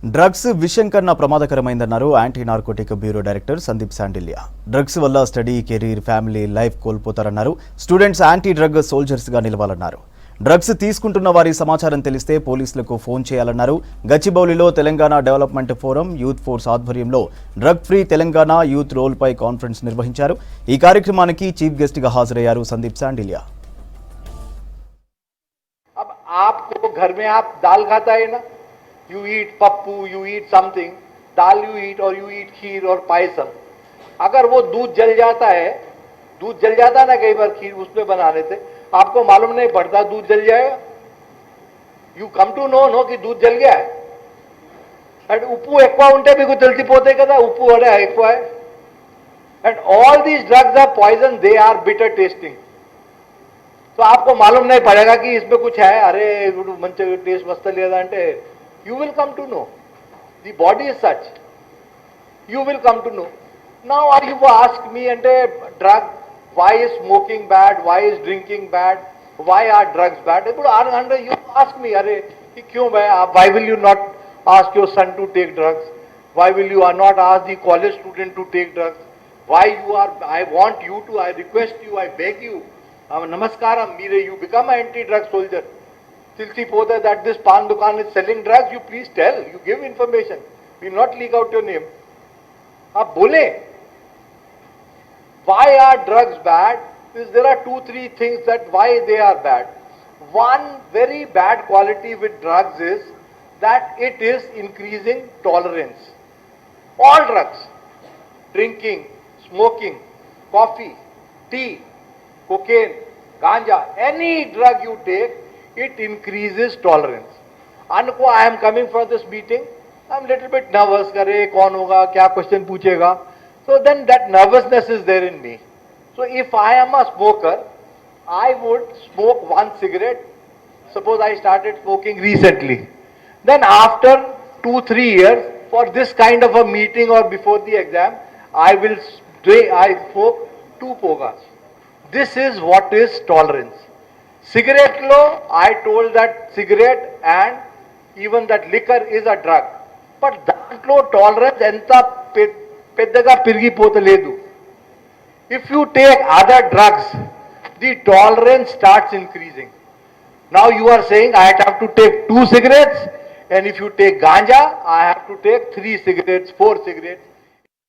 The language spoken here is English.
Drugs విషయం కన్నా ప్రమాదకరమైందన్నారు anti narcotic bureau director Sandeep Sandilya. Drugs వల్ల స్టడీ, కెరీర్, ఫ్యామిలీ లైఫ్ కోల్పోతారన్నారు. స్టూడెంట్స్ యాంటీ డ్రగ్ సోల్జర్స్గా నిలవాలన్నారు. డ్రగ్స్ తీసుకుంటున్న వారి సమాచారం తెలిస్తే పోలీసులకు ఫోన్ చేయాలన్నారు. గచ్చిబౌలిలో Telangana development forum, youth force ఆధ్వర్యంలో డ్రగ్ ఫ్రీ తెలంగాణ యూత్ రోల్పై కాన్ఫరెన్స్ నిర్వహించారు. ఈ కార్యక్రమానికి చీఫ్ గెస్ట్గా హాజరయ్యారు సందీప్ శాండిల్య. आपको घर में आप दाल खाता है ना, you eat Pappu, you eat something, dal you eat और you eat खीर और पायसम. अगर वो दूध जल जाता है, दूध जल जाता है ना कई बार खीर उसमें बनाने से, आपको मालूम नहीं पड़ता दूध जल जाएगा. You come to know कि दूध जल गया है. And ఉప్పు ఎక్కువ ఉంటే మీకు తెలిసిపోతే కదా ఉప్పు వడే ఎక్కువ है. And all these drugs are poison, they are bitter tasting. तो आपको मालूम नहीं पड़ेगा कि इसमें कुछ है, अरे मंच टेस्ट मस्त लेदा అంటే you will come to know. The body is such. You will come to know. Now are you ask me ante drug, why is smoking bad, why is drinking bad, why are drugs bad? Under you ask me, अरे कि क्यों भाई, why will you not ask your son to take drugs? Why will you not ask the college student to take drugs? Why you are, I want you to, I request you, I beg you, Namaskaram, you become an anti-drug soldier. Tilsipoda that this pan dukan is selling drugs, you please tell, you give information. We will not leak out your name. Aap bole. Why are drugs bad? There are 2-3 things that why they are bad. One very bad quality with drugs is that it is increasing tolerance. All drugs, drinking, smoking, coffee, tea, cocaine, ganja, any drug you take, it increases tolerance. Anko, I am coming for this meeting, I am little bit nervous, kare kaun hoga, kya question puchega. So then that nervousness is there in me. So if I am a smoker, I would smoke one cigarette. Suppose I started smoking recently. Then after 2-3 years, for this kind of a meeting or before the exam, I smoke 2 pogas. This is what is tolerance. Cigarette law, I told that cigarette and even that liquor is a drug. But that law tolerance enta peddaga pirgipotaledu. If you take other drugs, the tolerance starts increasing. Now you are saying I have to take 2 cigarettes, and if you take ganja, I have to take 3 cigarettes, 4 cigarettes.